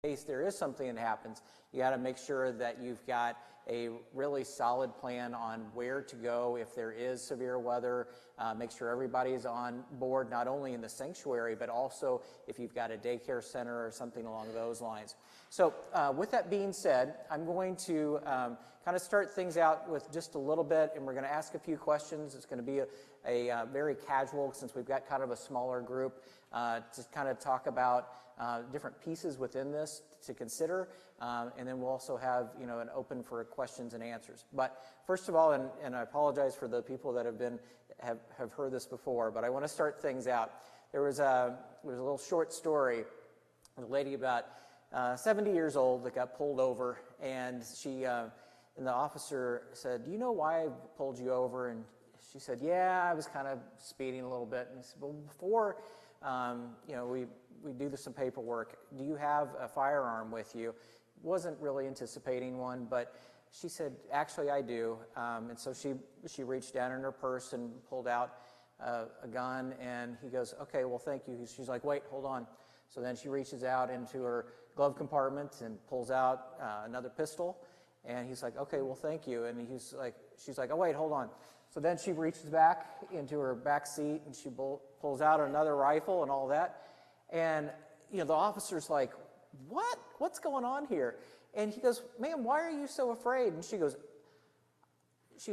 in case there is something that happens, you got to make sure that you've got a really solid plan on where to go if there is severe weather. Make sure everybody is on board, not only in the sanctuary, but also if you've got a daycare center or something along those lines. So with that being said, I'm going to kind of start things out with just a little bit, and we're going to ask a few questions. It's going to be a very casual, since we've got kind of a smaller group, to kind of talk about different pieces within this to consider, and then we'll also have an open for questions and answers. But first of all, and I apologize for the people that have heard this before, but I want to start things out. There was a little short story, a lady about 70 years old that got pulled over, and and the officer said, "Do you know why I pulled you over?" And she said, "Yeah, I was kind of speeding a little bit." And he said, "Well, before we do some paperwork, do you have a firearm with you?" Wasn't really anticipating one, but she said, "Actually, I do." And so she reached down in her purse and pulled out a gun, and he goes, "Okay, well, thank you." She's like, "Wait, hold on." So then she reaches out into her glove compartment and pulls out another pistol, and he's like, "Okay, well, thank you." And she's like, "Oh, wait, hold on." So then she reaches back into her back seat, and she pulls out another rifle and all that. And the officer's like, "What's going on here?" And he goes, "Ma'am, why are you so afraid?" And she goes,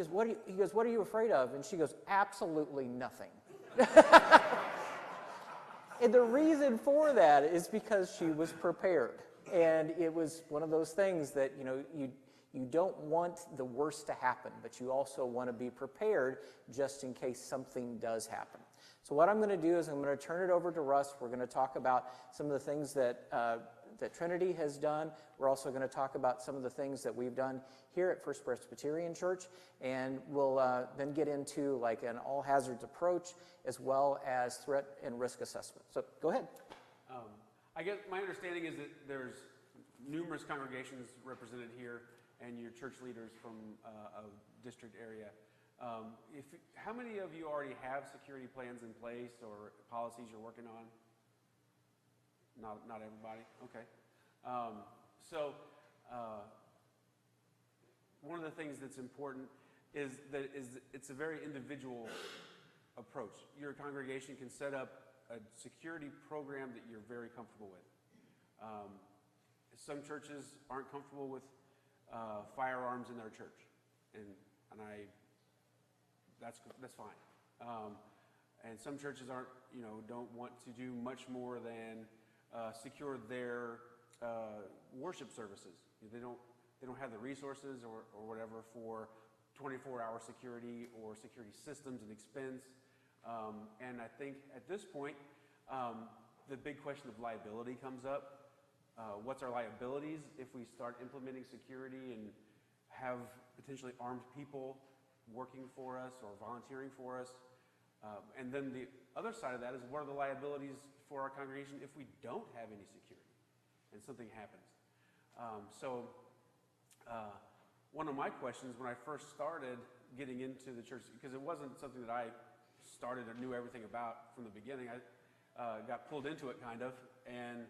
"What are you afraid of?" And she goes, "Absolutely nothing." And the reason for that is because she was prepared. And it was one of those things that, you don't want the worst to happen, but you also want to be prepared just in case something does happen. So what I'm going to do is I'm going to turn it over to Russ. We're going to talk about some of the things that Trinity has done. We're also going to talk about some of the things that we've done here at First Presbyterian Church, and we'll then get into like an all hazards approach as well as threat and risk assessment. So go ahead. I guess my understanding is that there's numerous congregations represented here and your church leaders from a district area. How many of you already have security plans in place or policies you're working on? Not everybody? Okay. One of the things that's important is that it's a very individual approach. Your congregation can set up a security program that you're very comfortable with. Some churches aren't comfortable with firearms in their church, and that's fine. And some churches don't want to do much more than secure their worship services. They don't have the resources or whatever for 24-hour security or security systems and expense. And I think at this point, the big question of liability comes up. What's our liabilities if we start implementing security and have potentially armed people working for us or volunteering for us? And then the other side of that is, what are the liabilities for our congregation if we don't have any security and something happens? One of my questions when I first started getting into the church, because it wasn't something that I started or knew everything about from the beginning. I got pulled into it kind of, and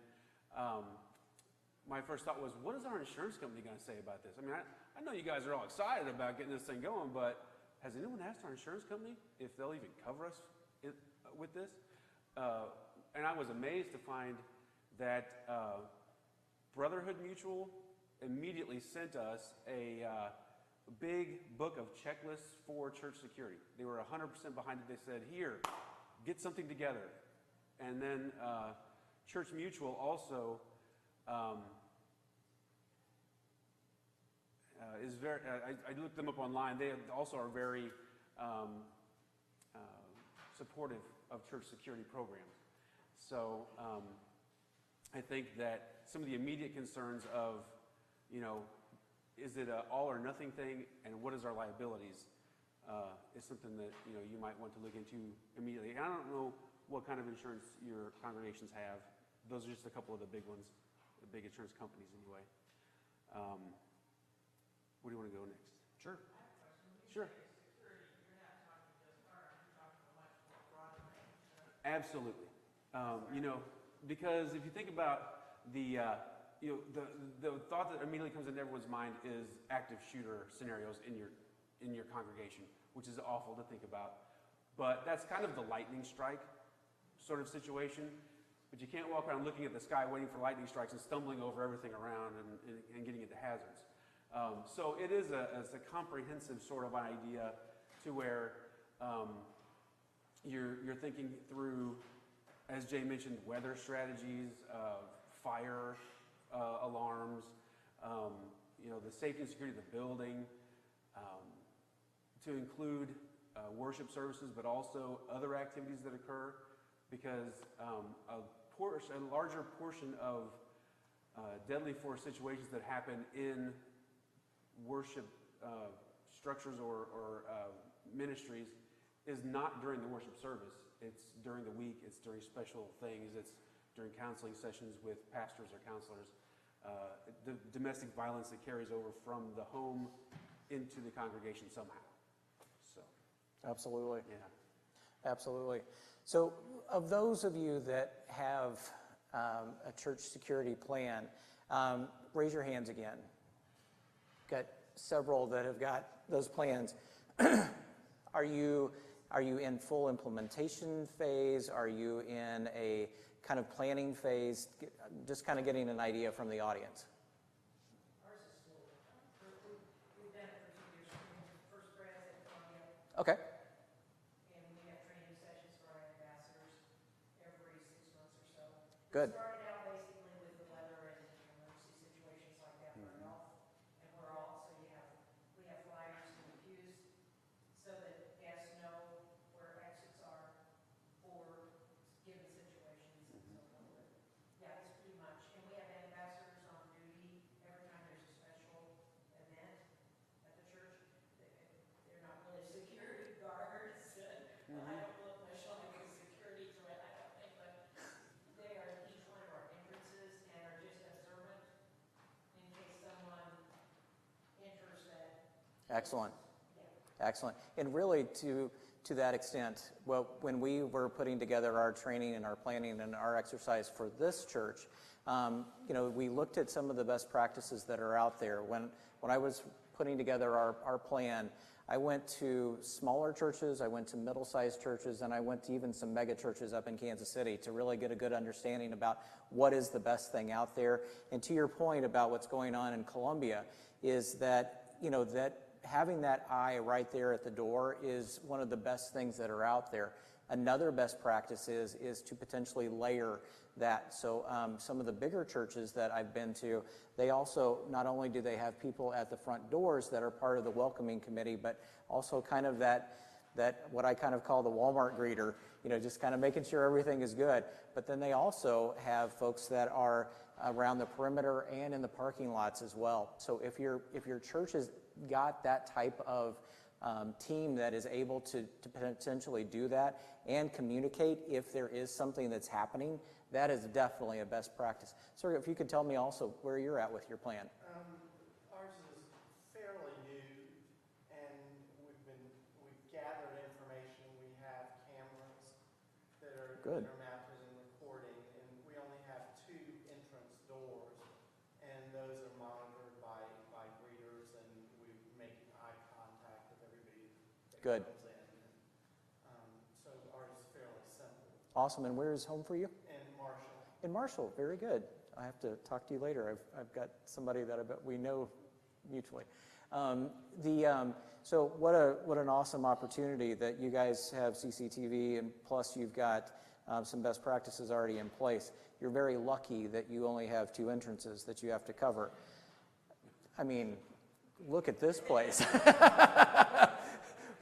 my first thought was, what is our insurance company going to say about this? I mean, I know you guys are all excited about getting this thing going, but has anyone asked our insurance company if they'll even cover us with this? And I was amazed to find that Brotherhood Mutual immediately sent us a big book of checklists for church security. They were 100% behind it. They said, "Here, get something together." And then Church Mutual also is very, I looked them up online. They also are very supportive of church security programs. So I think that some of the immediate concerns of, is it an all or nothing thing, and what is our liabilities, is something that you might want to look into immediately. And I don't know what kind of insurance your congregations have. Those are just a couple of the big ones, the big insurance companies anyway. Where do you want to go next? Sure. Sure. Absolutely. Because if you think about the the thought that immediately comes into everyone's mind is active shooter scenarios in your congregation, which is awful to think about. But that's kind of the lightning strike sort of situation. But you can't walk around looking at the sky waiting for lightning strikes and stumbling over everything around and getting into hazards. So it is it's a comprehensive sort of idea to where you're thinking through, as Jay mentioned, weather strategies, fire alarms, the safety and security of the building, to include worship services, but also other activities that occur, because a larger portion of deadly force situations that happen in worship structures or ministries is not during the worship service. It's during the week, it's during special things, it's during counseling sessions with pastors or counselors. The domestic violence that carries over from the home into the congregation somehow. So, Absolutely. yeah. Absolutely. So of those of you that have a church security plan, raise your hands again. Got several that have got those plans. Are you in full implementation phase? Are you in a kind of planning phase? Just kind of getting an idea from the audience. Ours is slow. We've done it for 2 years. First grads at Columbia, Okay. and we have training sessions for our ambassadors every 6 months or so. Good. We started out basically with the weather and emergency situations like that for health, and we have flyers in the pews so that guests know where exits are for given situations and so forth. Yeah, it's pretty much, and we have ambassadors on duty every time there's a special event at the church. They're not really security guards. I don't look much like a security threat, I don't think, but they are at each one of our entrances and are just observant in case someone enters that. Excellent. Yeah. Excellent. And really to that extent, well, when we were putting together our training and our planning and our exercise for this church, we looked at some of the best practices that are out there. When I was putting together our plan, I went to smaller churches, I went to middle-sized churches, and I went to even some mega churches up in Kansas City to really get a good understanding about what is the best thing out there. And to your point about what's going on in Columbia is that, that having that eye right there at the door is one of the best things that are out there. Another best practice is to potentially layer that. So some of the bigger churches that I've been to, they also, not only do they have people at the front doors that are part of the welcoming committee, but also kind of that what I kind of call the Walmart greeter, just kind of making sure everything is good. But then they also have folks that are around the perimeter and in the parking lots as well. So if your church has got that type of team that is able to potentially do that and communicate if there is something that's happening, that is definitely a best practice. Sir, if you could tell me also where you're at with your plan. Ours is fairly new, and we've gathered information. We have cameras that are Good. mounted and recording, and we only have 2 entrance doors, and those are monitored by greeters, and we make eye contact with everybody that Good. comes in. So ours is fairly simple. Awesome. And where is home for you? And Marshall. In Marshall. Very good. I have to talk to you later. I've got somebody that I bet we know mutually. So what an awesome opportunity that you guys have CCTV, and plus you've got some best practices already in place. You're very lucky that you only have 2 entrances that you have to cover. I mean, look at this place.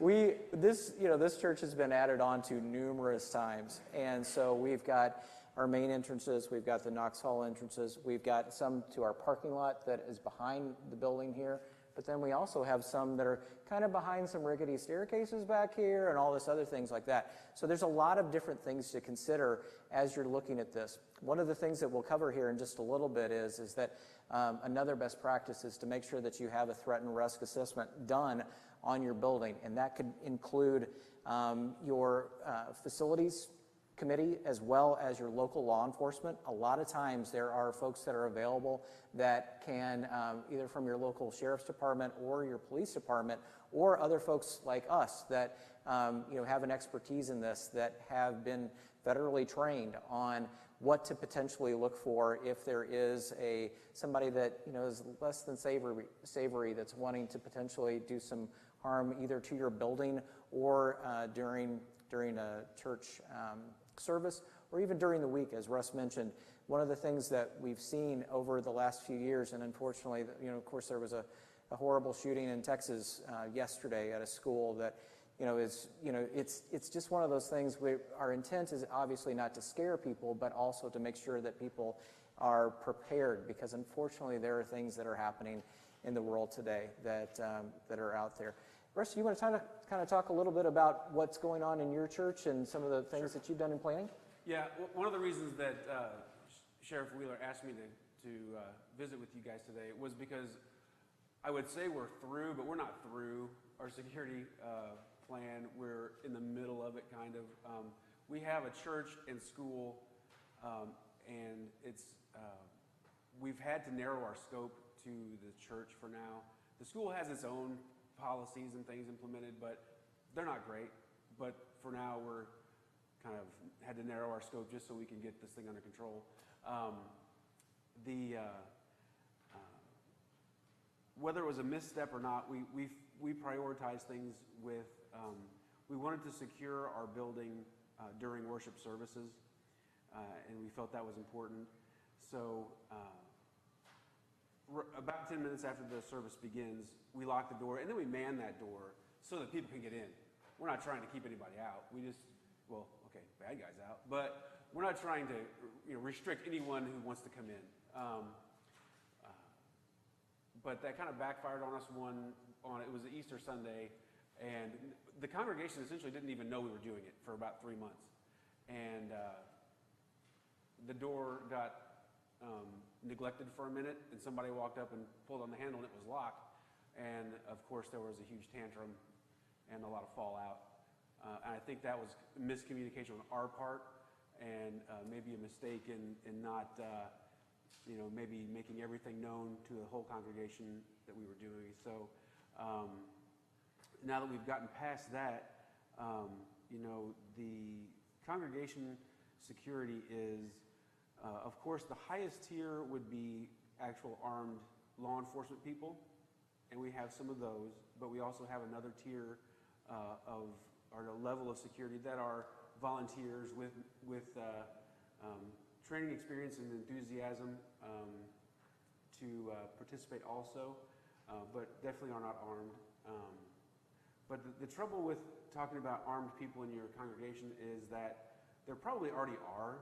This church has been added on to numerous times, and so we've got our main entrances, we've got the Knox Hall entrances, we've got some to our parking lot that is behind the building here, but then we also have some that are kind of behind some rickety staircases back here and all this other things like that. So there's a lot of different things to consider as you're looking at this. One of the things that we'll cover here in just a little bit is that another best practice is to make sure that you have a threat and risk assessment done on your building, and that could include your facilities committee as well as your local law enforcement. A lot of times there are folks that are available that can, either from your local sheriff's department or your police department, or other folks like us that have an expertise in this, that have been federally trained on what to potentially look for if there is somebody that is less than savory that's wanting to potentially do some harm either to your building or during a church service, or even during the week, as Russ mentioned. One of the things that we've seen over the last few years, and unfortunately, of course, there was a horrible shooting in Texas yesterday at a school that, it's just one of those things where our intent is obviously not to scare people, but also to make sure that people are prepared, because unfortunately there are things that are happening in the world today that are out there. Russ, you want to kind of talk a little bit about what's going on in your church and some of the things that you've done in planning? Yeah, one of the reasons that Sheriff Wheeler asked me to visit with you guys today was because I would say we're through, but we're not through our security plan. We're in the middle of it, kind of. We have a church and school, and we've had to narrow our scope to the church for now. The school has its own policies and things implemented, but they're not great. But for now, we're kind of had to narrow our scope just so we can get this thing under control. Whether it was a misstep or not, we prioritized things with. We wanted to secure our building during worship services, and we felt that was important. So about 10 minutes after the service begins, we lock the door, and then we man that door so that people can get in. We're not trying to keep anybody out. We just, bad guys out, but we're not trying to restrict anyone who wants to come in. But that kind of backfired on us. It was Easter Sunday, and the congregation essentially didn't even know we were doing it for about 3 months. And the door got neglected for a minute, and somebody walked up and pulled on the handle, and it was locked. And of course, there was a huge tantrum and a lot of fallout. And I think that was miscommunication on our part, and maybe a mistake in not, maybe making everything known to the whole congregation that we were doing. So now that we've gotten past that, the congregation security is, of course, the highest tier would be actual armed law enforcement people, and we have some of those, but we also have another tier of our level of security that are volunteers with training experience and enthusiasm to participate also, but definitely are not armed. But the trouble with talking about armed people in your congregation is that there probably already are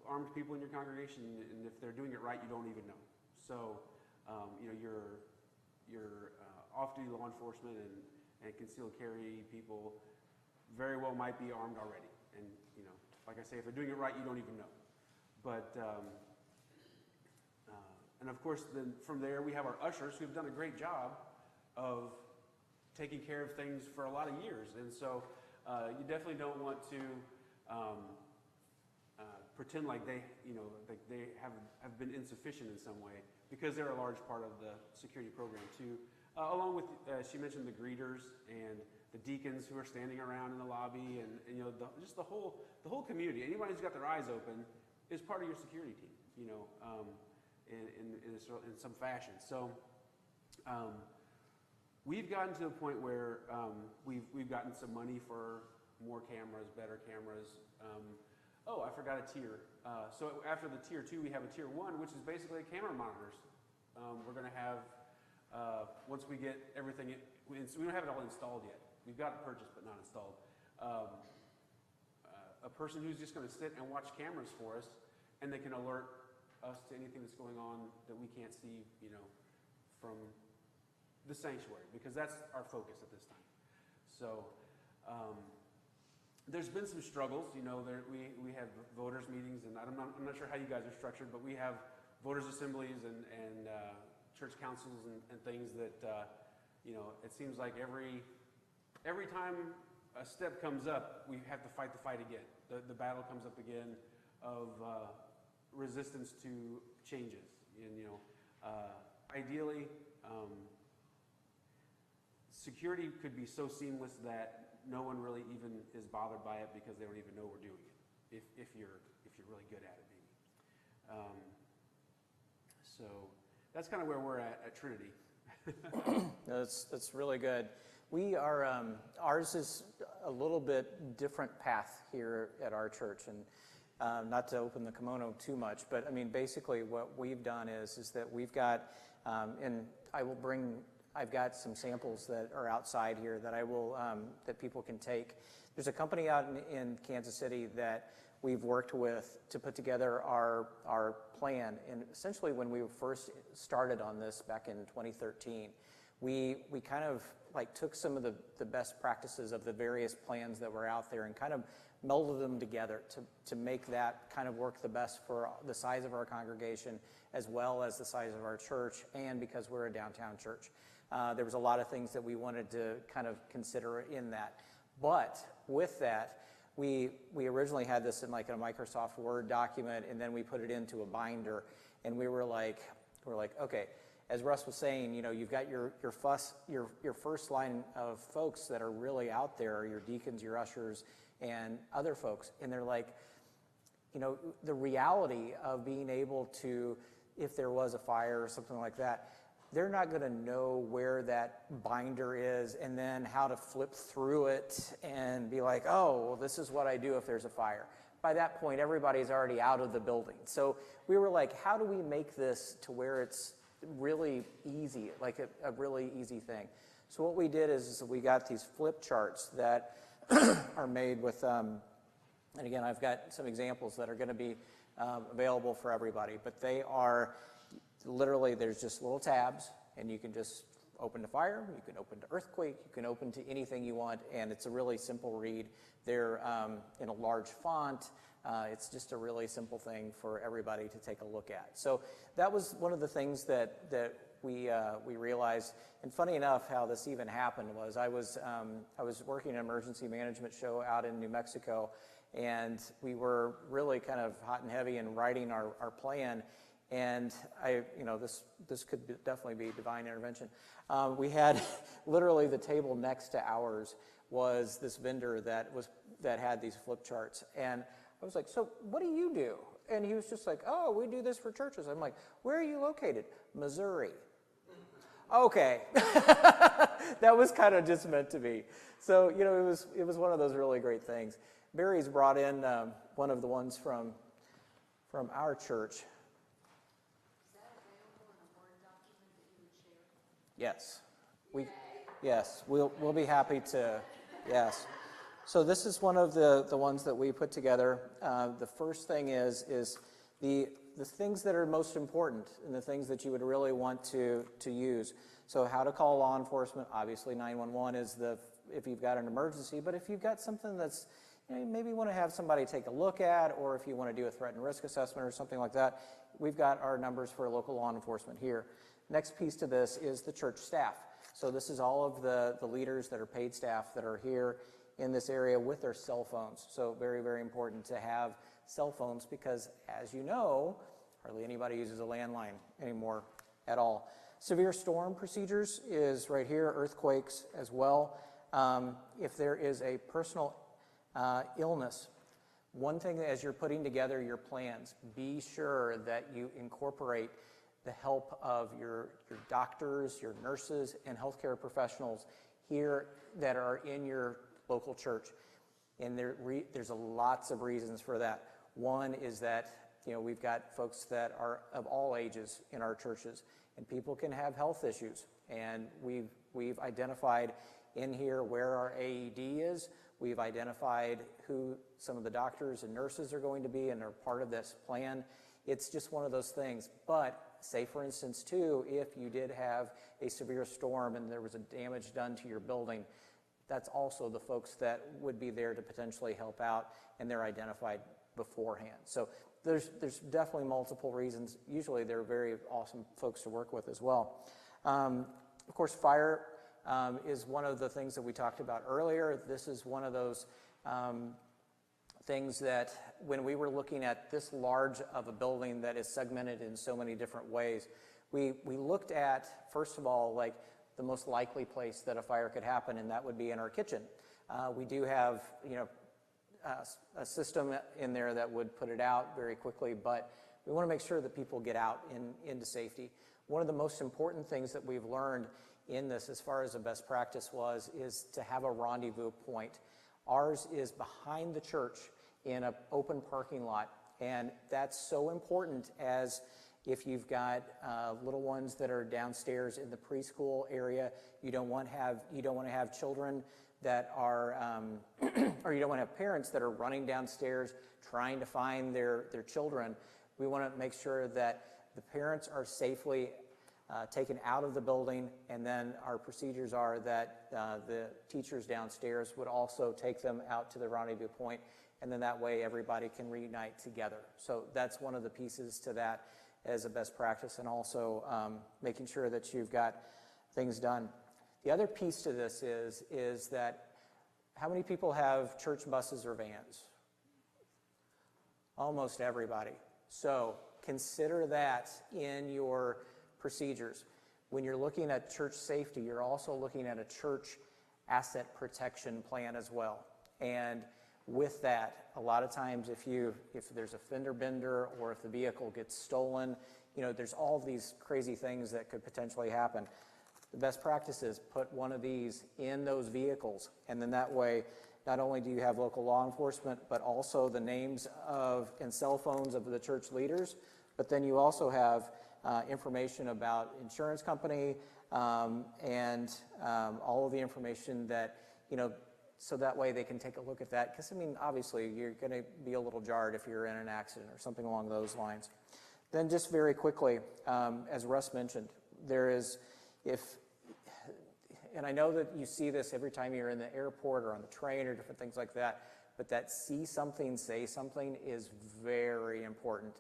armed people in your congregation, and if they're doing it right, you don't even know. So, your off-duty law enforcement and concealed carry people very well might be armed already. And, like I say, if they're doing it right, you don't even know. But, and of course, then from there, we have our ushers who've done a great job of taking care of things for a lot of years. And so you definitely don't want to pretend like they have been insufficient in some way, because they're a large part of the security program too. Along with, she mentioned the greeters and the deacons who are standing around in the lobby, and just the whole community. Anybody who's got their eyes open is part of your security team, in some fashion. So we've gotten to a point where we've gotten some money for more cameras, better cameras. I forgot a tier. So after the tier 2, we have a tier 1, which is basically camera monitors. We're going to have, once we get everything, we don't have it all installed yet. We've got it purchased but not installed. A person who's just going to sit and watch cameras for us, and they can alert us to anything that's going on that we can't see, from the sanctuary, because that's our focus at this time. So there's been some struggles. We have voters meetings, and I'm not sure how you guys are structured, but we have voters assemblies and church councils and things that it seems like every time a step comes up, we have to fight the fight again. The battle comes up again of resistance to changes. And, ideally, security could be so seamless that no one really even is bothered by it because they don't even know we're doing it. If you're really good at it, maybe. So that's kind of where we're at Trinity. That's really good. We are, ours is a little bit different path here at our church, and not to open the kimono too much, but I mean, basically what we've done is that we've got, and I've got some samples that are outside here that I will, that people can take. There's a company out in Kansas City that we've worked with to put together our plan, and essentially when we first started on this back in 2013, we kind of like took some of the best practices of the various plans that were out there and kind of melded them together to make that kind of work the best for the size of our congregation as well as the size of our church, and because we're a downtown church. There was a lot of things that we wanted to kind of consider in that. But with that, we originally had this in like a Microsoft Word document, and then we put it into a binder, and we were like, okay, as Russ was saying, you've got your first line of folks that are really out there, your deacons, your ushers, and other folks, and they're like, the reality of being able to, if there was a fire or something like that, they're not going to know where that binder is and then how to flip through it and be like, oh, well, this is what I do if there's a fire. By that point, everybody's already out of the building. So we were like, how do we make this to where it's really easy, like a really easy thing? So what we did is we got these flip charts that are made with, and again, I've got some examples that are going to be available for everybody, but they are literally, there's just little tabs, and you can just open to fire, you can open to earthquake, you can open to anything you want, and it's a really simple read. They're in a large font. It's just a really simple thing for everybody to take a look at. So that was one of the things that we realized. And funny enough, how this even happened was I was working an emergency management show out in New Mexico, and we were really kind of hot and heavy in writing our plan. And this could definitely be divine intervention. We had literally the table next to ours was this vendor that had these flip charts, and I was like, so what do you do? And he was just like, oh, we do this for churches. I'm like, where are you located? Missouri. Okay, that was kind of just meant to be. So it was one of those really great things. Barry's brought in one of the ones from our church. Yes, we'll be happy to. Yes, so this is one of the ones that we put together. The first thing is the things that are most important and the things that you would really want to use. So how to call law enforcement. Obviously, 911 is if you've got an emergency, but if you've got something that's you maybe want to have somebody take a look at, or if you want to do a threat and risk assessment or something like that, we've got our numbers for local law enforcement here. Next piece to this is the church staff. So this is all of the leaders that are paid staff that are here in this area with their cell phones. So very, very important to have cell phones because, as you know, hardly anybody uses a landline anymore at all. Severe storm procedures is right here, earthquakes as well. If there is a personal illness, one thing as you're putting together your plans, be sure that you incorporate the help of your doctors, your nurses, and healthcare professionals here that are in your local church. And there's lots of reasons for that. One is that we've got folks that are of all ages in our churches, and people can have health issues. And we've identified in here where our AED is. We've identified who some of the doctors and nurses are going to be and are part of this plan. It's just one of those things. But say, for instance, too, if you did have a severe storm and there was a damage done to your building, that's also the folks that would be there to potentially help out, and they're identified beforehand. So there's definitely multiple reasons. Usually they're very awesome folks to work with as well. Of course, fire is one of the things that we talked about earlier. This is one of those things that when we were looking at this large of a building that is segmented in so many different ways, we looked at, first of all, like the most likely place that a fire could happen, and that would be in our kitchen. We do have, a system in there that would put it out very quickly, but we want to make sure that people get out into safety. One of the most important things that we've learned in this, as far as a best practice is to have a rendezvous point. Ours is behind the church in an open parking lot, and that's so important, as if you've got little ones that are downstairs in the preschool area, you don't want to have children that are, or you don't want to have parents that are running downstairs trying to find their children. We want to make sure that the parents are safely taken out of the building, and then our procedures are that the teachers downstairs would also take them out to the rendezvous point, and then that way everybody can reunite together. So that's one of the pieces to that as a best practice, and also making sure that you've got things done. The other piece to this is that how many people have church buses or vans? Almost everybody. So consider that in your procedures. When you're looking at church safety, you're also looking at a church asset protection plan as well. And with that, a lot of times if there's a fender bender or if the vehicle gets stolen, there's all of these crazy things that could potentially happen. The best practice is put one of these in those vehicles, and then that way, not only do you have local law enforcement, but also the names and cell phones of the church leaders, but then you also have information about insurance company and all of the information that, so that way they can take a look at that. Because, obviously, you're going to be a little jarred if you're in an accident or something along those lines. Then just very quickly, as Russ mentioned, and I know that you see this every time you're in the airport or on the train or different things like that, but that see something, say something is very important.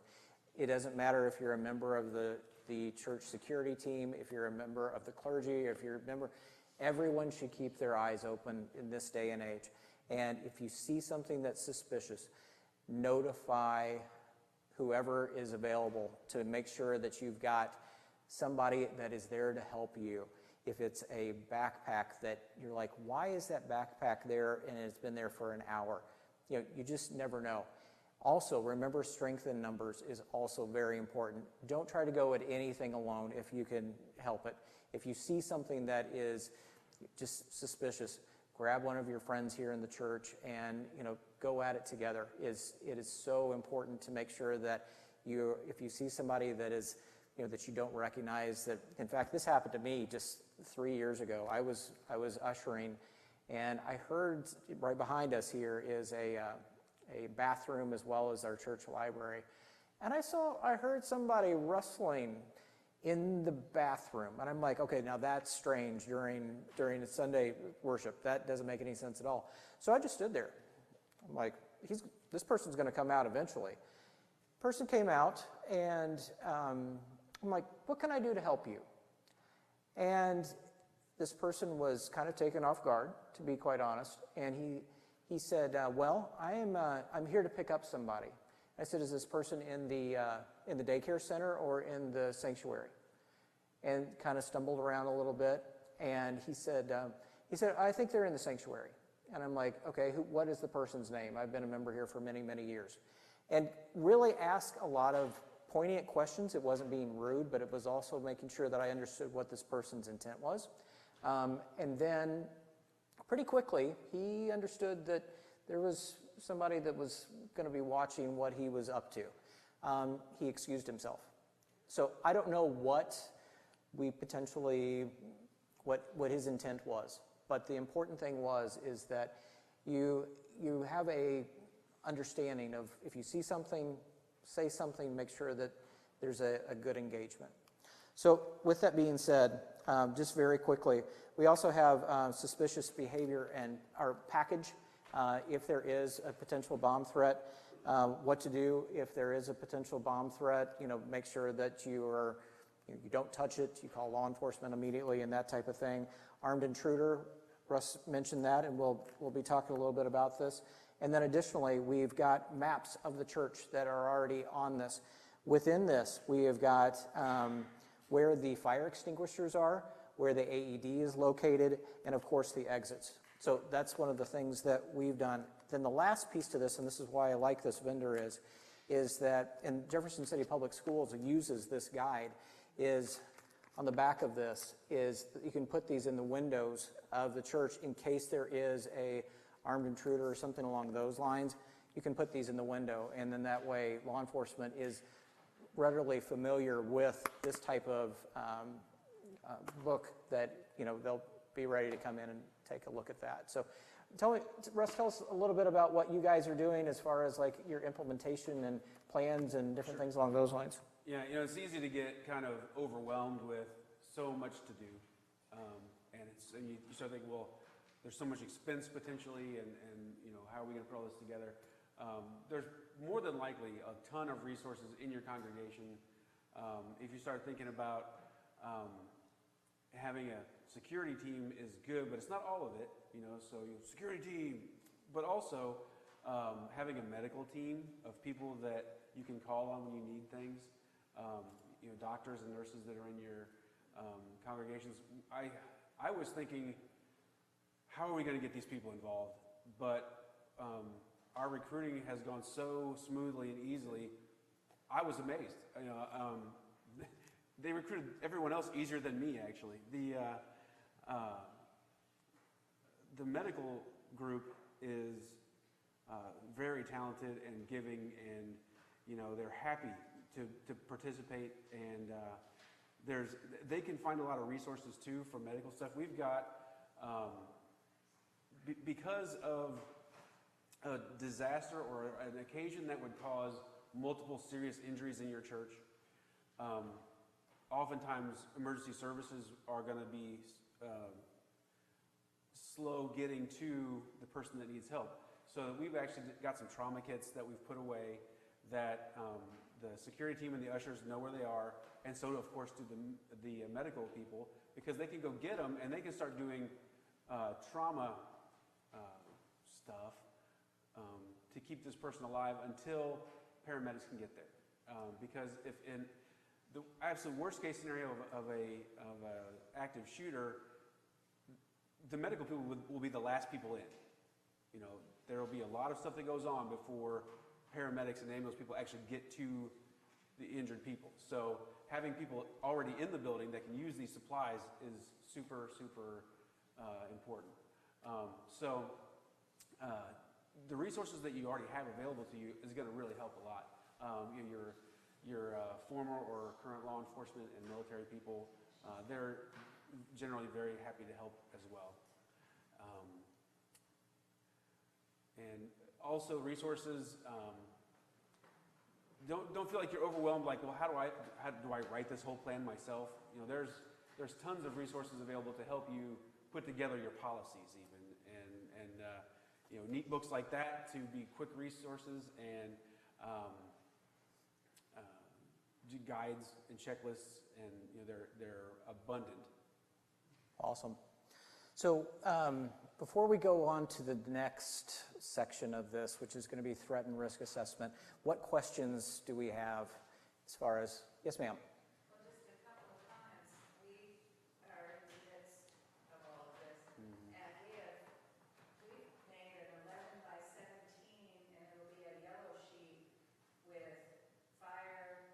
It doesn't matter if you're a member of the church security team, if you're a member of the clergy, if you're a member, everyone should keep their eyes open in this day and age. And if you see something that's suspicious, notify whoever is available to make sure that you've got somebody that is there to help you. If it's a backpack that you're like, why is that backpack there and it's been there for an hour? You just never know. Also, remember, strength in numbers is also very important. Don't try to go at anything alone if you can help it. If you see something that is just suspicious, grab one of your friends here in the church and go at it together. It is so important to make sure that if you see somebody that is that you don't recognize, that in fact this happened to me just 3 years ago. I was ushering, and I heard right behind us here is a bathroom as well as our church library, and I heard somebody rustling in the bathroom, and I'm like, okay, now that's strange during a Sunday worship. That doesn't make any sense at all. So I just stood there. I'm like, this person's going to come out eventually. Person came out, and I'm like, what can I do to help you? And this person was kind of taken off guard, to be quite honest, and he said, well, I'm here to pick up somebody. I said, is this person in the daycare center or in the sanctuary? And kind of stumbled around a little bit, and he said, I think they're in the sanctuary. And I'm like, okay, what is the person's name? I've been a member here for many, many years. And really ask a lot of poignant questions. It wasn't being rude, but it was also making sure that I understood what this person's intent was. And then pretty quickly, he understood that there was somebody that was going to be watching what he was up to. He excused himself. So I don't know what his intent was, but the important thing is that you have a understanding of, if you see something, say something, make sure that there's a good engagement. So with that being said, just very quickly, we also have suspicious behavior and our package. If there is a potential bomb threat, what to do if there is a potential bomb threat. Make sure that you are You don't touch it, you call law enforcement immediately and that type of thing. Armed intruder, Russ mentioned that, and we'll be talking a little bit about this. And then additionally, we've got maps of the church that are already on this. Within this, we have got where the fire extinguishers are, where the AED is located, and of course the exits. So that's one of the things that we've done. Then the last piece to this, and this is why I like this vendor, is that, and Jefferson City Public Schools uses this guide, is on the back of this, is that you can put these in the windows of the church in case there is a armed intruder or something along those lines. You can put these in the window, and then that way law enforcement is readily familiar with this type of book that, they'll be ready to come in and take a look at that. So Russ, tell us a little bit about what you guys are doing as far as like your implementation and plans and different things along those lines. Yeah, it's easy to get kind of overwhelmed with so much to do. And you start thinking, well, there's so much expense potentially, and how are we going to put all this together? There's more than likely a ton of resources in your congregation. If you start thinking about having a security team is good, but it's not all of it, so security team, but also having a medical team of people that you can call on when you need things, doctors and nurses that are in your congregations. I was thinking, how are we going to get these people involved? But our recruiting has gone so smoothly and easily. I was amazed. They recruited everyone else easier than me, actually. The medical group is very talented and giving, and they're happy to participate, and they can find a lot of resources too for medical stuff. We've got because of a disaster or an occasion that would cause multiple serious injuries in your church, oftentimes emergency services are going to be slow getting to the person that needs help. So we've actually got some trauma kits that we've put away that the security team and the ushers know where they are, and so of course do the medical people, because they can go get them and they can start doing trauma stuff to keep this person alive until paramedics can get there. Because if in the absolute worst case scenario of a active shooter, the medical people will be the last people in. There will be a lot of stuff that goes on before paramedics and ambulance people actually get to the injured people. So having people already in the building that can use these supplies is super, super important. The resources that you already have available to you is going to really help a lot. Your former or current law enforcement and military people, they're generally very happy to help as well. And also resources, don't feel like you're overwhelmed, like, well, how do I write this whole plan myself? There's tons of resources available to help you put together your policies even, and neat books like that to be quick resources, and guides and checklists, and they're abundant. Awesome. So before we go on to the next section of this, which is going to be threat and risk assessment, what questions do we have as far as, yes ma'am? Well, just a couple of comments. We are in the midst of all of this, and we've made an 11 by 17, and it'll be a yellow sheet with fire,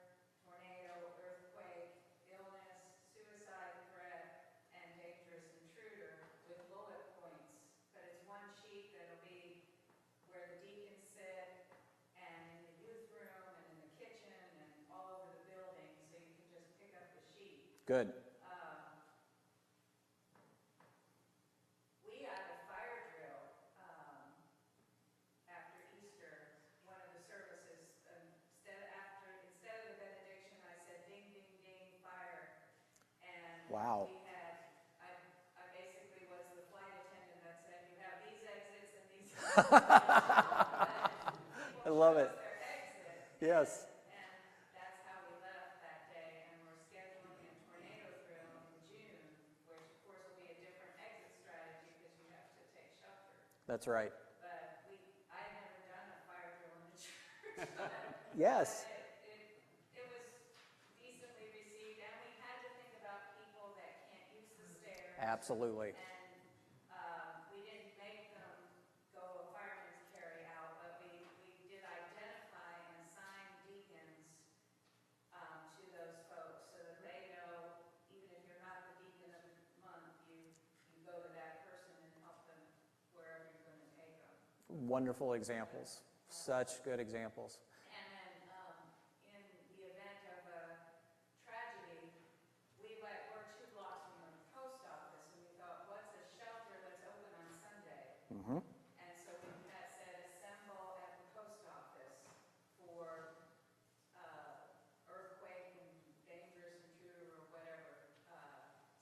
tornado, earthquake, illness, suicide threat, and dangerous intruder with bullet points. But it's one sheet that'll be where the deacons sit, and in the youth room, and in the kitchen, and all over the building, so you can just pick up the sheet. Good. We had a fire drill after Easter, one of the services. Instead of the benediction, I said ding, ding, ding, fire. And Wow. we had, I basically was the flight attendant that said, you have these exits and these I love it. their exit. Yes. And that's how we left that day, and we're scheduling That's right. But I had never done a fire drill in the church, but Yes, it was decently received, and we had to think about people that can't use the stairs. absolutely. And we didn't make them go a fireman's carry out, but we did identify and assign deacons to those folks so that they know, even if you're not the deacon of the month, you go to that person and help them wherever you're going to take them. Wonderful examples. Such good examples. And then in the event of a tragedy, we were 2 blocks from the post office, and we thought, what's a shelter that's open on Sunday? Hmm. And so we had said, assemble at the post office for earthquake and dangerous intruder or whatever,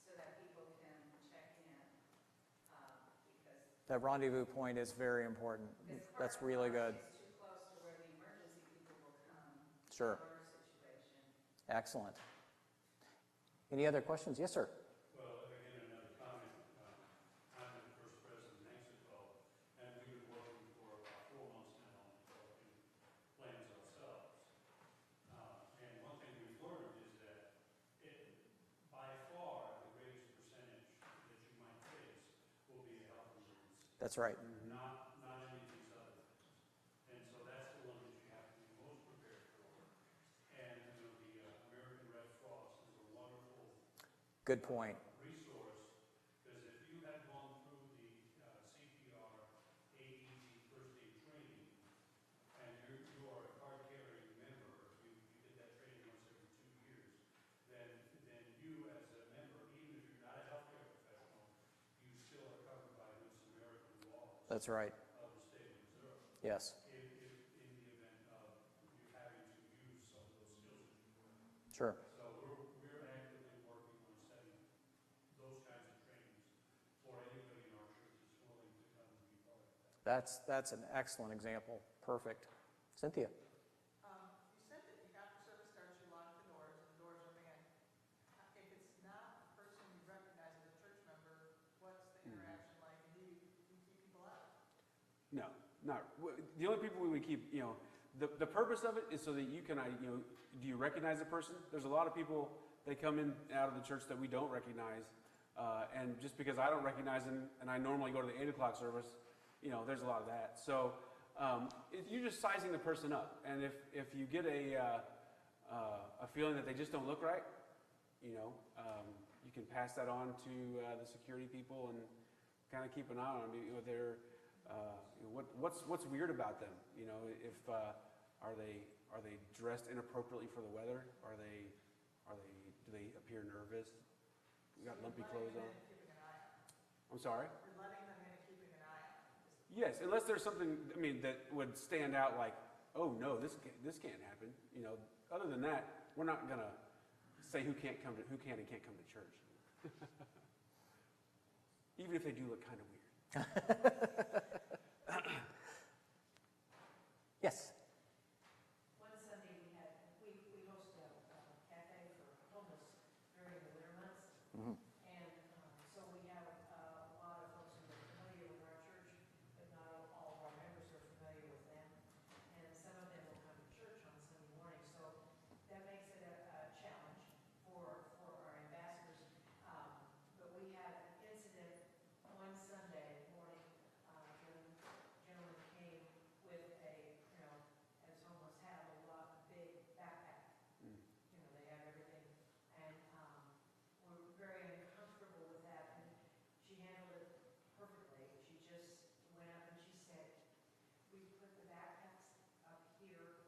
so that people can check in. Because That rendezvous point is very important. That's really good. it's too close to where the emergency people will come. Sure. In our situation. Excellent. Any other questions? Yes, sir. Well, again, another comment. I'm the first president of Mexico, and we've been working for about 4 months now on developing plans ourselves. And one thing we've learned is that by far the greatest percentage that you might face will be a health emergency, That's right. not any of these other things. And so that's the one that you have to be most prepared for. And the American Red Cross is a wonderful Good point. resource, because if you have gone through the CPR, AED first aid training, and you are a card-carrying member, you get that training once every 2 years, then you as a member, even if you're not a healthcare professional, you still are covered by Good Samaritan laws That's right. of the state of Missouri. Yes. If in the event of you having to use some of those skills that you learned. Sure. So we're actively working on setting those kinds of trainings for anybody in our church that's willing to come and be part of that. That's an excellent example. Perfect. Cynthia. You said that you after service starts, you lock the doors, and the doors are banned. If it's not a person you recognize as a church member, what's the interaction like, and do you keep people out? No, not, the only people we would keep, the purpose of it is so that you can, do you recognize the person? There's a lot of people, they come in and out of the church that we don't recognize, and just because I don't recognize them, and I normally go to the 8 o'clock service, there's a lot of that. So you're just sizing the person up, and if you get a feeling that they just don't look right, you can pass that on to the security people and kind of keep an eye on them. They're what's weird about them? If are they dressed inappropriately for the weather? Do they appear nervous? Got lumpy clothes on? Keeping an eye on them. I'm sorry? You're letting them in and keeping an eye on them. Yes, unless there's something, that would stand out like, oh no, this can't happen. Other than that, we're not gonna say who can and can't come to church. Even if they do look kind of weird. Yes. One Sunday we hosted a cafe for homeless during the winter months. Mhm. And so we have a lot of folks who are familiar with our church, but not all of our members are familiar with them. And some of them will come to church on Sunday morning, so that makes it a challenge for our ambassadors. But we had an incident one Sunday morning. The gentleman came with as homeless have a big backpack. They have everything. And we're very uncomfortable with that. And she handled it perfectly. She just went up and she said, we put the backpacks up here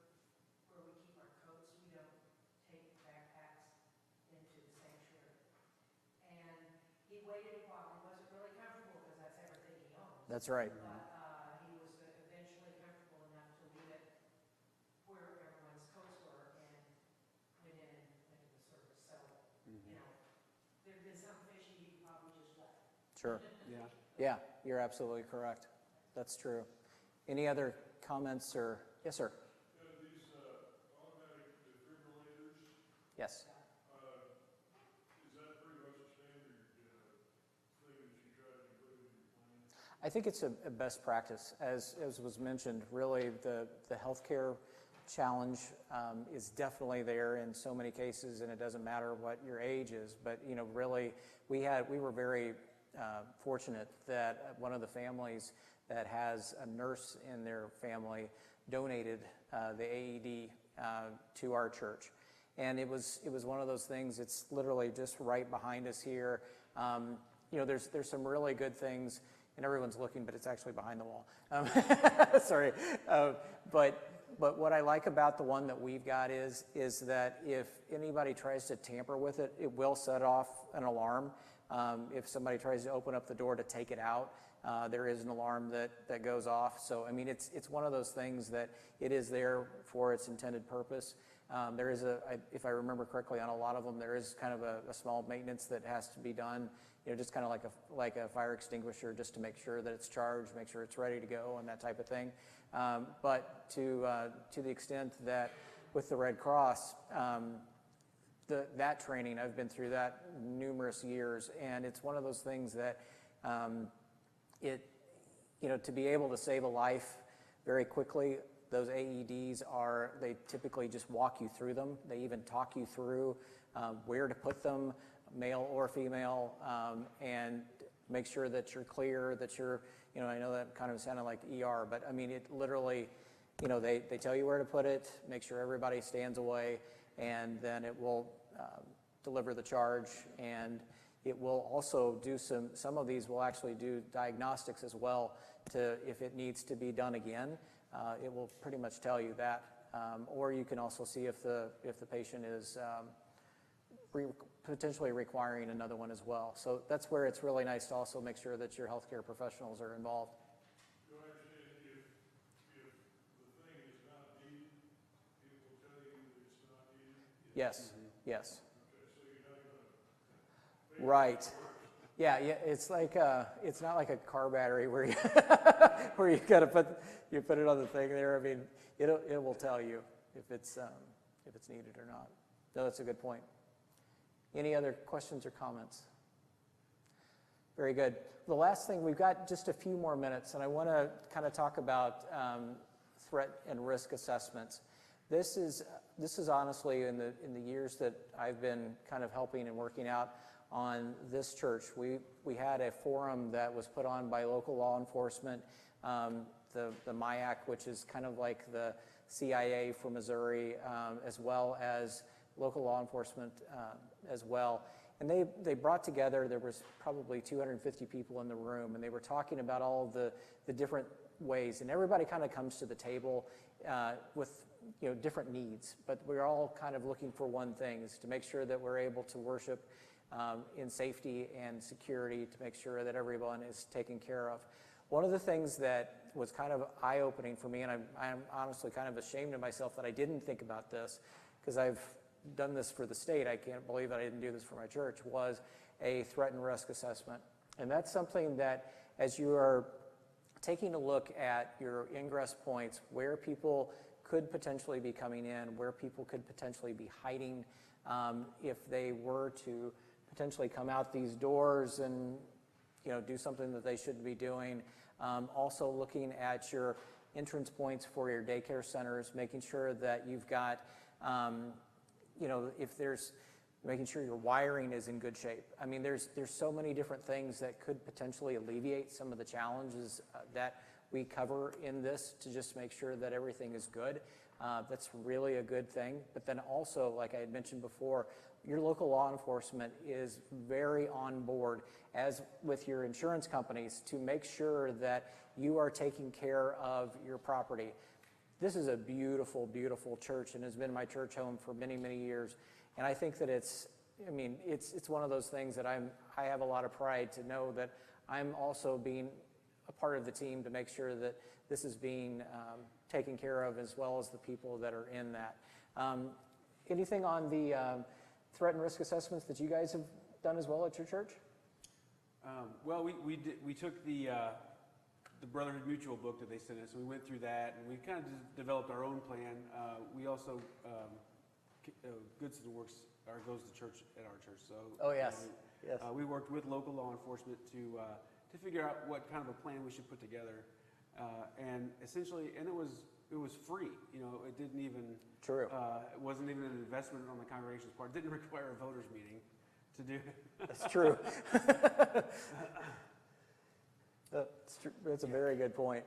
where we keep our coats. We don't take backpacks into the sanctuary. And he waited a while. He wasn't really comfortable because that's everything he owns. That's right. But he was eventually comfortable enough to leave it where everyone's coats were and went in and went to the service. So, there'd been some fishy, he probably just left. Sure. Yeah. Yeah, you're absolutely correct. That's true. Any other comments or, yes, sir? These automatic defibrillators, Yes. is that pretty much a standard thing that you try to include in your plan? I think it's a best practice. As was mentioned, really the healthcare challenge is definitely there in so many cases, and it doesn't matter what your age is. But really, we were very fortunate that one of the families that has a nurse in their family donated the AED to our church, and it was one of those things. It's literally just right behind us here. There's some really good things, and everyone's looking, but it's actually behind the wall. Sorry, but what I like about the one that we've got is that if anybody tries to tamper with it, it will set off an alarm. If somebody tries to open up the door to take it out, there is an alarm that goes off. So, I mean, it's one of those things that it is there for its intended purpose. There is if I remember correctly, on a lot of them, there is kind of a small maintenance that has to be done, just kind of like a fire extinguisher, just to make sure that it's charged, make sure it's ready to go, and that type of thing. But to the extent that with the Red Cross, that training, I've been through that numerous years, and it's one of those things that to be able to save a life very quickly. Those AEDs they typically just walk you through them. They even talk you through where to put them, male or female, and make sure that you're clear, that you're, I know that kind of sounded like ER, but I mean, it literally, they tell you where to put it, make sure everybody stands away, and then it will deliver the charge, and it will also do some of these will actually do diagnostics as well to, if it needs to be done again, it will pretty much tell you that. Or you can also see if the patient is potentially requiring another one as well. So that's where it's really nice to also make sure that your healthcare professionals are involved. Do I understand if the thing is not needed, it will tell you that it's not needed? Yes, yes. Okay, so you're not going to... Right. Yeah, it's like it's not like a car battery where you where you gotta put it on the thing there. I mean, it will tell you if it's needed or not. No, that's a good point. Any other questions or comments? Very good. The last thing, we've got just a few more minutes, and I want to kind of talk about threat and risk assessments. This is honestly in the years that I've been kind of helping and working out on this church. We had a forum that was put on by local law enforcement, the MIAC, which is kind of like the CIA for Missouri, as well as local law enforcement as well. And they brought together, there was probably 250 people in the room, and they were talking about all of the different ways. And everybody kind of comes to the table with different needs, but we're all kind of looking for one thing, is to make sure that we're able to worship in safety and security, to make sure that everyone is taken care of. One of the things that was kind of eye-opening for me, and I'm honestly kind of ashamed of myself that I didn't think about this, because I've done this for the state, I can't believe that I didn't do this for my church, was a threat and risk assessment. And that's something that, as you are taking a look at your ingress points, where people could potentially be coming in, where people could potentially be hiding, if they were to potentially come out these doors and do something that they shouldn't be doing. Also looking at your entrance points for your daycare centers, making sure that you've got if there's, making sure your wiring is in good shape. I mean, there's so many different things that could potentially alleviate some of the challenges that we cover in this, to just make sure that everything is good. That's really a good thing. But then also, like I had mentioned before, your local law enforcement is very on board, as with your insurance companies, to make sure that you are taking care of your property. This is a beautiful, beautiful church, and has been my church home for many, many years. And I think that it's one of those things that I have a lot of pride to know that I'm also being a part of the team to make sure that this is being taken care of, as well as the people that are in that. Anything on the threat and risk assessments that you guys have done as well at your church? Well, we took the Brotherhood Mutual book that they sent us, and we went through that, and we kind of just developed our own plan. We also, Good Citizen Works goes to church at our church. So oh, yes. Yes. We worked with local law enforcement to to figure out what kind of a plan we should put together. And essentially, and it was free. You know, it didn't even True. It wasn't even an investment on the congregation's part. It didn't require a voters meeting to do. That's true. That's a very good point.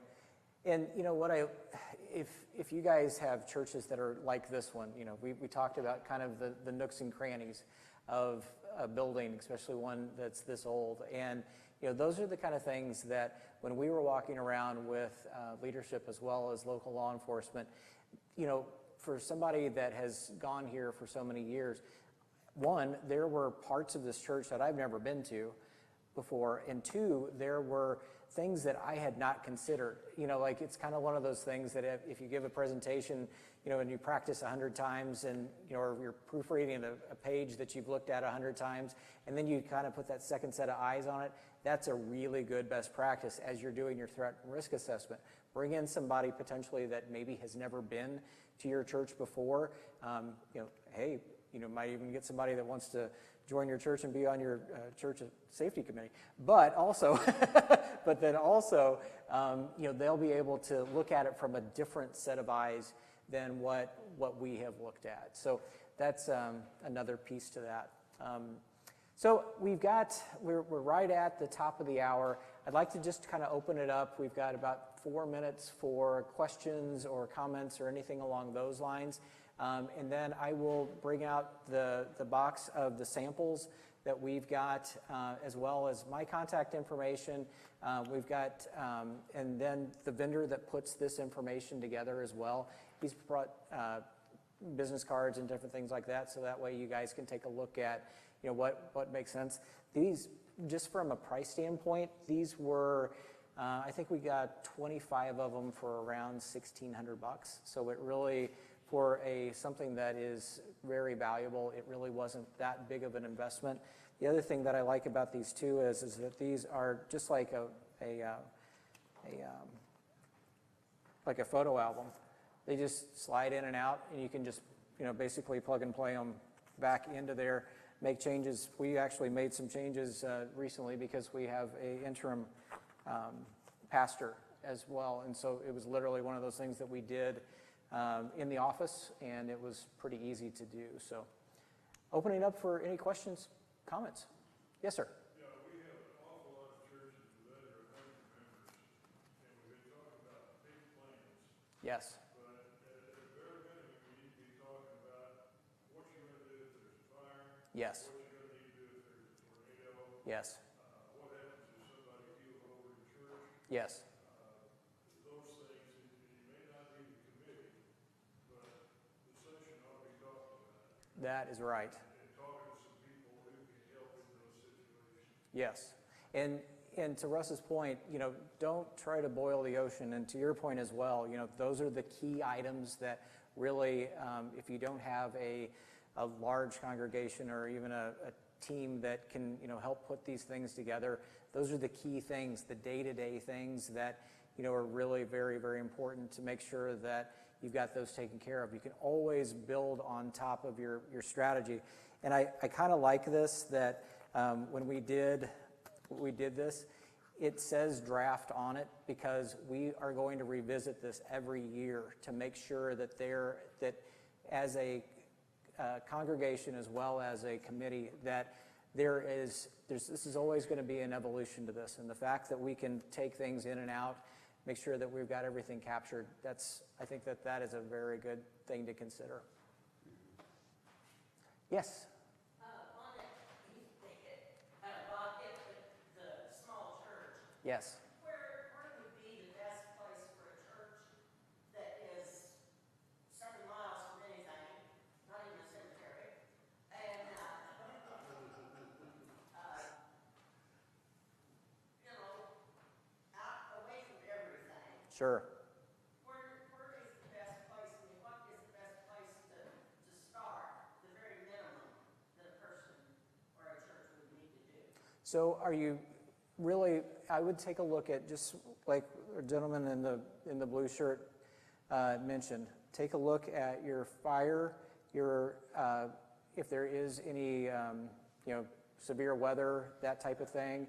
And you know what, if you guys have churches that are like this one, you know, we talked about kind of the nooks and crannies of a building, especially one that's this old. And you know, those are the kind of things that when we were walking around with leadership as well as local law enforcement, you know, for somebody that has gone here for so many years, one, there were parts of this church that I've never been to before, and two, there were things that I had not considered. You know, like it's kind of one of those things that if you give a presentation, you know, and you practice 100 times and, you know, or you're proofreading a page that you've looked at 100 times, and then you kind of put that second set of eyes on it, that's a really good best practice as you're doing your threat and risk assessment. Bring in somebody potentially that maybe has never been to your church before. You know, hey, you know, might even get somebody that wants to join your church and be on your church safety committee. But also, but then also, you know, they'll be able to look at it from a different set of eyes than what we have looked at. So that's another piece to that. So we're right at the top of the hour. I'd like to just kind of open it up. We've got about 4 minutes for questions or comments or anything along those lines. And then I will bring out the box of the samples that we've got, as well as my contact information. We've got, and then the vendor that puts this information together as well. He's brought business cards and different things like that, so that way you guys can take a look at, you know, what makes sense. These, just from a price standpoint, these were, I think we got 25 of them for around $1,600. So it really, for something that is very valuable, it really wasn't that big of an investment. The other thing that I like about these too is that these are just like like a photo album. They just slide in and out, and you can just, you know, basically plug and play them back into there, make changes. We actually made some changes recently because we have an interim pastor as well, and so it was literally one of those things that we did in the office, and it was pretty easy to do. So opening up for any questions, comments. Yes, sir. Yeah, we have an awful lot of churches that are 100 members, and we've been talking about big plans. Yes. But at a bare minimum, we need to be talking about what you're going to do if there's a fire. Yes. What you're going to need to do if there's a tornado. Yes. What happens if somebody keels over in church. Yes. Those things, it may not be the committee, but the session ought to be talking about it. That is right. And talking to some people who can help in those situations. Yes. And to Russ's point, you know, don't try to boil the ocean. And to your point as well, you know, those are the key items that really, if you don't have a large congregation or even a team that can, you know, help put these things together, those are the key things, the day-to-day things that, you know, are really very, very important to make sure that you've got those taken care of. You can always build on top of your strategy. And I kind of like this, that when we did this, it says draft on it because we are going to revisit this every year to make sure that that as a congregation as well as a committee, that this is always going to be an evolution to this. And the fact that we can take things in and out, make sure that we've got everything captured, I think that is a very good thing to consider. Yes? Yes. Where would be the best place for a church that is 7 miles from anything, not even a cemetery, and, you know, out away from everything? Sure. Where is the best place? I mean, what is the best place to start, the very minimum that a person or a church would need to do? So are you really, I would take a look at, just like a gentleman in the blue shirt mentioned, take a look at your fire, if there is any, you know, severe weather, that type of thing.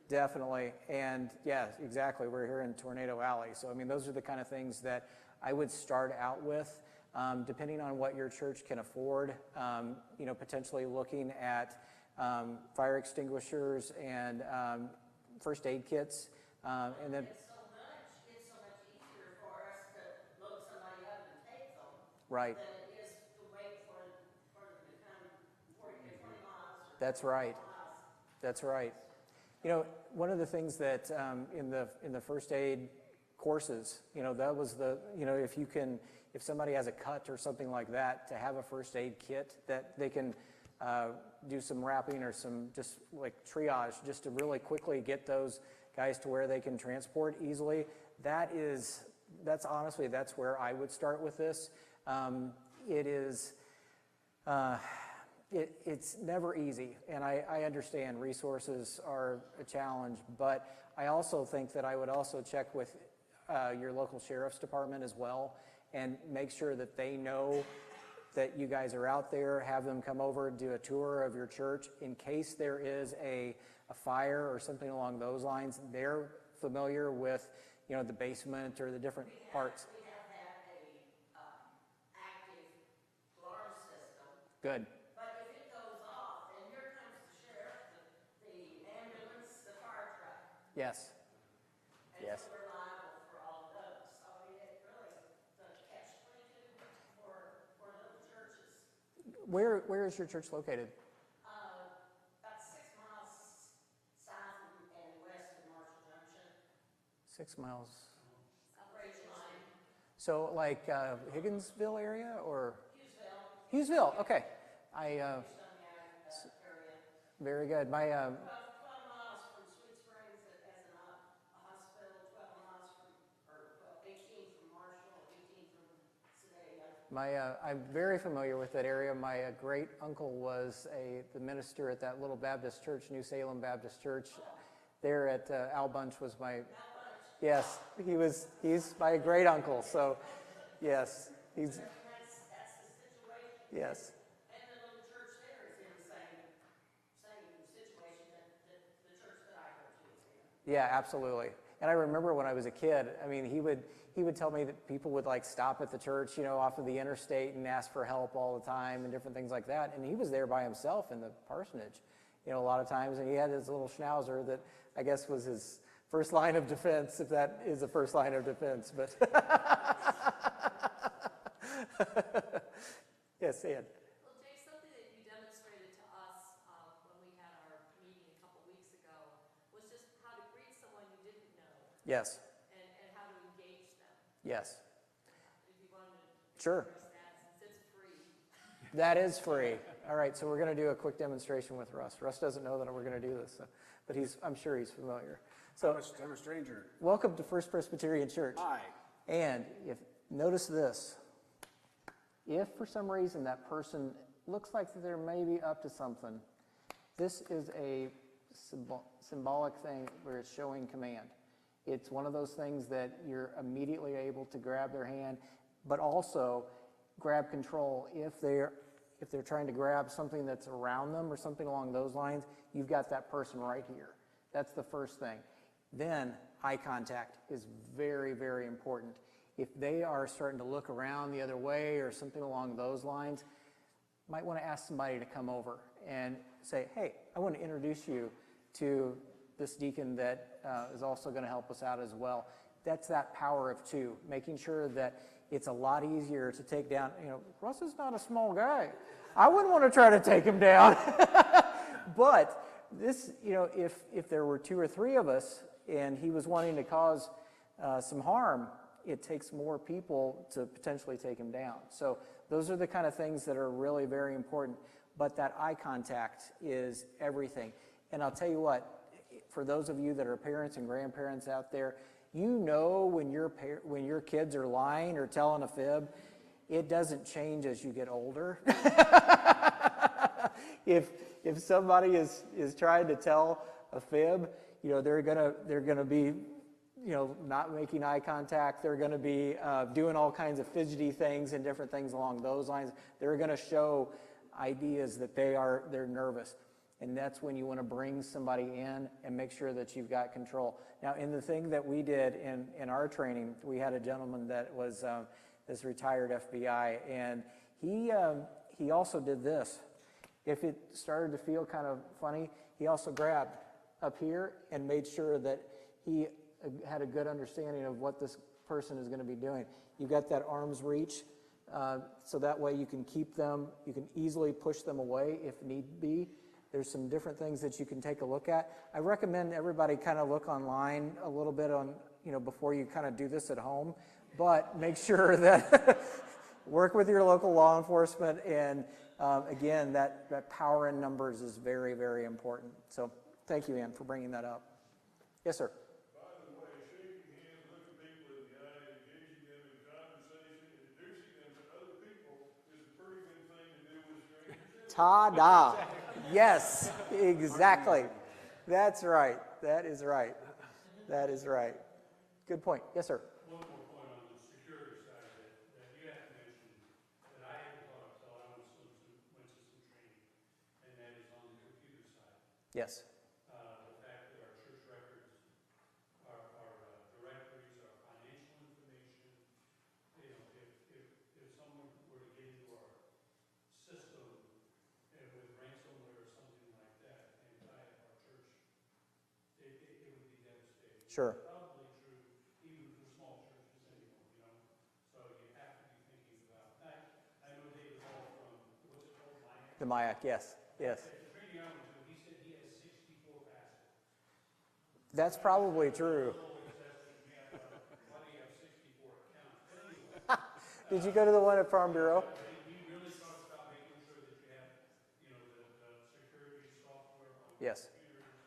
Definitely, and yeah, exactly. We're here in Tornado Alley, so I mean, those are the kind of things that I would start out with, depending on what your church can afford. Potentially looking at fire extinguishers and first aid kits, and then It's so much easier for us to look somebody up and take them right. than it is to wait for them to come 20 miles or That's right. 30 miles. That's right. One of the things that in the first aid courses, that was if somebody has a cut or something like that, to have a first aid kit that they can do some wrapping or some just like triage, just to really quickly get those guys to where they can transport easily. That's honestly, that's where I would start with this. It's never easy, and I understand resources are a challenge, but I also think that I would also check with your local sheriff's department as well and make sure that they know that you guys are out there. Have them come over, do a tour of your church in case there is a fire or something along those lines. They're familiar with the basement or the different parts. We have had a active alarm system. Good. But if it goes off, then here comes the sheriff, the ambulance, the fire truck. Yes. And Yes. so we're liable for all of those. So I mean, it really is the catch-22 for little churches. Where is your church located? About 6 miles south and west of Marshall Junction. 6 miles. Ridge line. So like Higginsville area or? Hughesville. Hughesville, okay. Area. Very good. My 12 miles from Sweet Springs as a hospital, 12 miles from, 18 from Marshall, 18 from Sedalia. I'm very familiar with that area. My great uncle was the minister at that little Baptist church, New Salem Baptist Church. There at Al Bunch was my. Yes, he's my great uncle. So, yes, he's. That's the situation. Yes. And the little church there is in the same situation that the church that I go to is in. Yeah, absolutely. And I remember when I was a kid, I mean, he would tell me that people would like stop at the church, off of the interstate and ask for help all the time and different things like that. And he was there by himself in the parsonage, a lot of times. And he had his little schnauzer that I guess was his first line of defense, if that is a first line of defense. But yes, Ed. Well, Jay, something that you demonstrated to us when we had our meeting a couple weeks ago was just how to greet someone you didn't know Yes. and how to engage them. Yes. If you wanted to Sure. express that, since it's free. That is free. All right, so we're going to do a quick demonstration with Russ. Russ doesn't know that we're going to do this, but I'm sure he's familiar. So, I'm a stranger. welcome to First Presbyterian Church. Hi. And notice this. If for some reason that person looks like they're maybe up to something, this is a symbolic thing where it's showing command. It's one of those things that you're immediately able to grab their hand, but also grab control. If they're trying to grab something that's around them or something along those lines, you've got that person right here. That's the first thing. Then eye contact is very, very important. If they are starting to look around the other way or something along those lines, might want to ask somebody to come over and say, hey, I want to introduce you to this deacon that is also going to help us out as well. That's that power of two, making sure that it's a lot easier to take down. Russ is not a small guy. I wouldn't want to try to take him down. But this, if there were 2 or 3 of us and he was wanting to cause some harm, it takes more people to potentially take him down. So those are the kind of things that are really very important. But that eye contact is everything. And I'll tell you what, for those of you that are parents and grandparents out there, when your kids are lying or telling a fib, it doesn't change as you get older. If somebody is trying to tell a fib, they're gonna be not making eye contact. They're going to be doing all kinds of fidgety things and different things along those lines. They're going to show ideas that they're nervous. and that's when you want to bring somebody in and make sure that you've got control. Now, in the thing that we did in our training, we had a gentleman that was this retired FBI, and he also did this. If it started to feel kind of funny, he also grabbed up here and made sure that he had a good understanding of what this person is going to be doing. You got that arm's reach, so that way you can keep them, you can easily push them away if need be. There's some different things that you can take a look at. I recommend everybody kind of look online a little bit on, before you kind of do this at home, but make sure that work with your local law enforcement, and again, that power in numbers is very, very important. So thank you, Ann, for bringing that up. Yes, sir. By the way, shaking hands, looking people in the eye, engaging them in conversation, introducing them to other people is a pretty good thing to do with strangers. Ta-da. Yes, exactly. That's right. That is right. That is right. Good point. Yes, sir. One more point on the security side that you have to mention that I hadn't thought of till I went to some training, and that is on the computer side. Yes. The fact that our church records, our directories, our financial information, if someone were to get into our system with ransomware or something like that and tie up our church, it would be devastating. Sure. Probably true even for small churches anymore, So you have to be thinking about that. I know David Hall from, what's it called, Mayak? The Mayak, yes. Yes. At the training I went to, he said he has 64 passwords. That's probably true. Why do you have 64 accounts? But anyway, Did you go to the one at Farm Bureau? he really talks about making sure that you have, the security software on Yes. computers,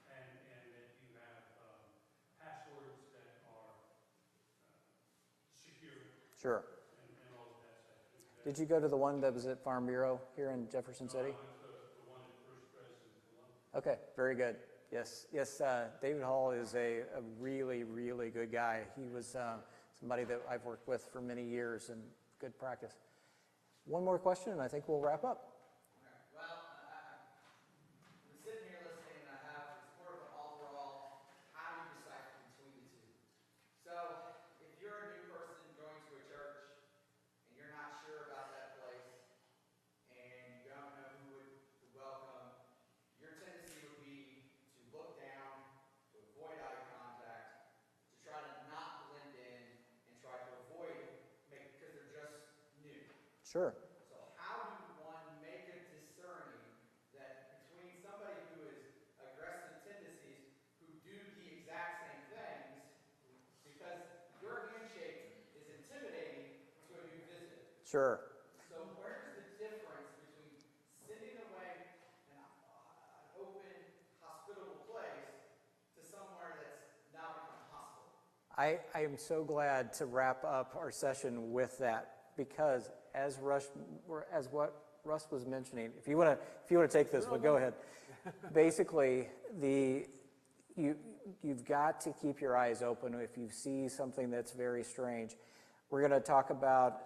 and that you have passwords that are secure, Sure. and all of that stuff. Did you go to the one that was at Farm Bureau here in Jefferson City? I went to the one at First Pres in Columbus. Okay, very good. Yes, yes. David Hall is a really, really good guy. He was somebody that I've worked with for many years, and good practice. One more question, and I think we'll wrap up. Well, I'm sitting here listening, and it's more of an overall, how do you decipher between the two? So, if you're a new person going to a church, and you're not sure about that place, and you don't know who would welcome, your tendency would be to look down, to avoid eye contact, to try to not blend in, and try to avoid, because they're just new. Sure. So how do one make a discerning that between somebody who is aggressive tendencies, who do the exact same things, because your handshake is intimidating to a new visitor. Sure. So where's the difference between sending away an open, hospitable place to somewhere that's now become hostile? I am so glad to wrap up our session with that, because as what Russ was mentioning, if you want to take this, but go ahead. Basically, you've got to keep your eyes open if you see something that's very strange. We're going to talk about,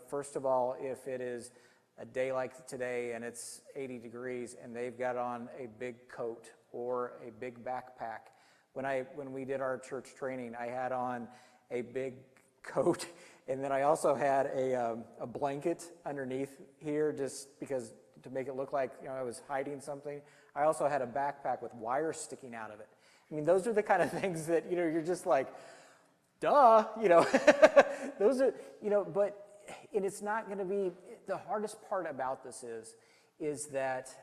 first of all, if it is a day like today and it's 80 degrees and they've got on a big coat or a big backpack. When we did our church training, I had on a big coat, and then I also had a blanket underneath here, just because to make it look like I was hiding something. I also had a backpack with wires sticking out of it. I mean, those are the kind of things that you're just like, duh, those are but and it's not going to be the hardest part about this is that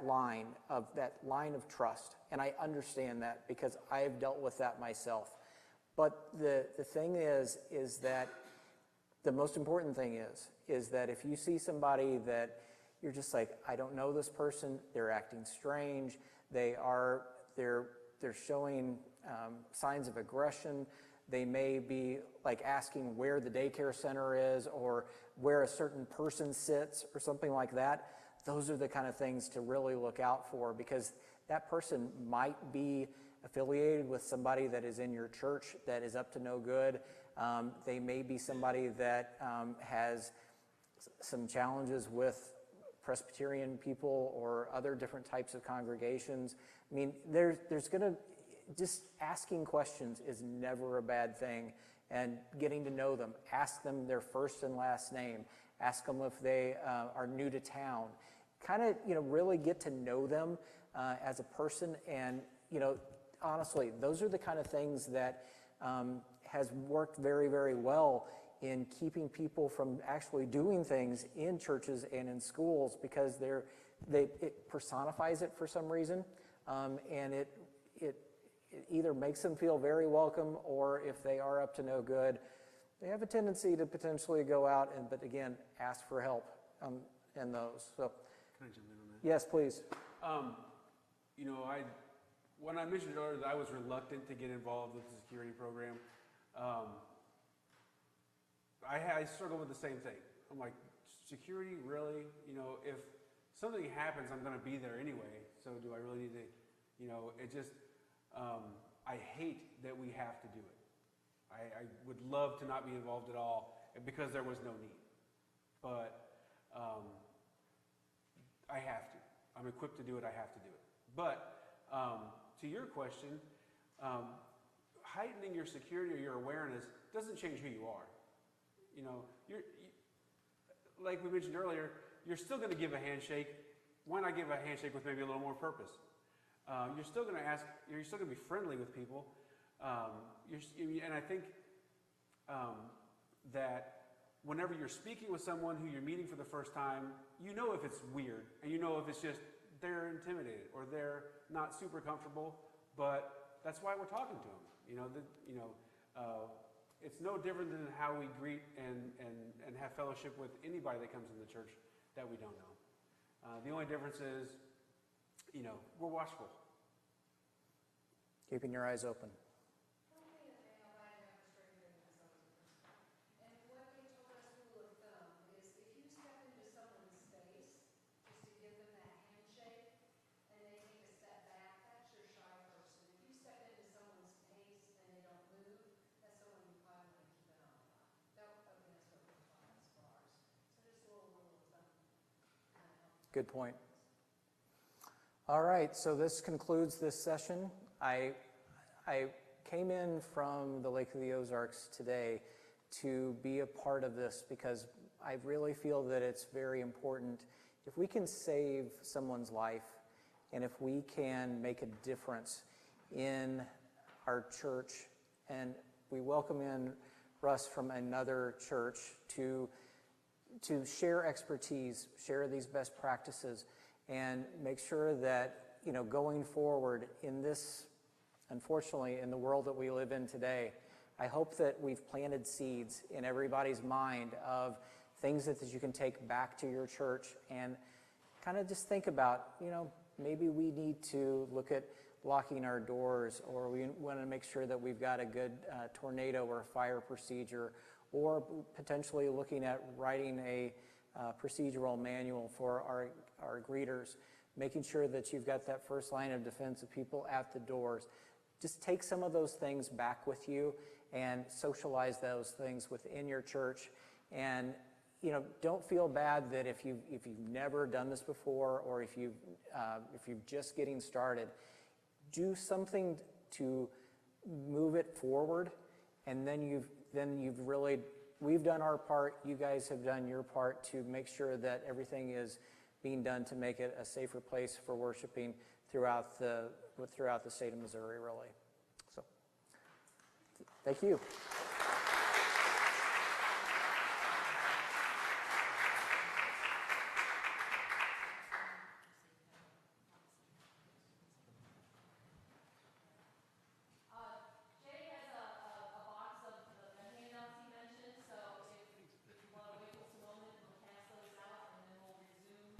line of trust, and I understand that because I've dealt with that myself. But the thing is that the most important thing is that if you see somebody that you're just like, I don't know this person, they're acting strange, they're showing signs of aggression, they may be like asking where the daycare center is or where a certain person sits or something like that, those are the kind of things to really look out for, because that person might be affiliated with somebody that is in your church that is up to no good. They may be somebody that has some challenges with Presbyterian people or other different types of congregations. I mean, there's going to, just asking questions is never a bad thing, and getting to know them. Ask them their first and last name. Ask them if they are new to town. Kind of, really get to know them as a person. And, honestly, those are the kind of things that has worked very, very well in keeping people from actually doing things in churches and in schools, because it personifies it for some reason, and it either makes them feel very welcome, or if they are up to no good, they have a tendency to potentially go out but again, ask for help in those. So, Can I jump in on that? yes, please. When I mentioned earlier that I was reluctant to get involved with the security program, I struggle with the same thing. I'm like, security, really? If something happens, I'm going to be there anyway, so do I really need to, it just, I hate that we have to do it. I would love to not be involved at all because there was no need. But I have to. I'm equipped to do it, I have to do it. But to your question, heightening your security or your awareness doesn't change who you are. Like we mentioned earlier, you're still going to give a handshake. Why not give a handshake with maybe a little more purpose? You're still going to ask. You're still going to be friendly with people. And I think that whenever you're speaking with someone who you're meeting for the first time, you know if it's weird, and you know if it's just they're intimidated or they're not super comfortable. But that's why we're talking to them. It's no different than how we greet and have fellowship with anybody that comes in the church that we don't know. The only difference is, we're watchful. Keeping your eyes open. One thing that they have I have frustrated in this other person. And what they told us rule of thumb is if you step into someone's space just to give them that handshake and they take a step back, that's your shy person. If you step into someone's space and they don't move, that's someone you probably want to keep an eye on. That's what we taught us for ours. So just a little rule of thumb. Good point. All right, so this concludes this session. I came in from the Lake of the Ozarks today to be a part of this because I really feel that it's very important. If we can save someone's life and if we can make a difference in our church, and we welcome in Russ from another church to share expertise, share these best practices, and make sure that, going forward in this, unfortunately, in the world that we live in today, I hope that we've planted seeds in everybody's mind of things that you can take back to your church and kind of just think about, maybe we need to look at locking our doors, or we want to make sure that we've got a good tornado or fire procedure, or potentially looking at writing a procedural manual for our greeters, making sure that you've got that first line of defense of people at the doors. Just take some of those things back with you and socialize those things within your church. And don't feel bad that if you've never done this before, or if you're just getting started, do something to move it forward, and then we've done our part, you guys have done your part to make sure that everything is being done to make it a safer place for worshiping throughout the state of Missouri, really. So, thank you.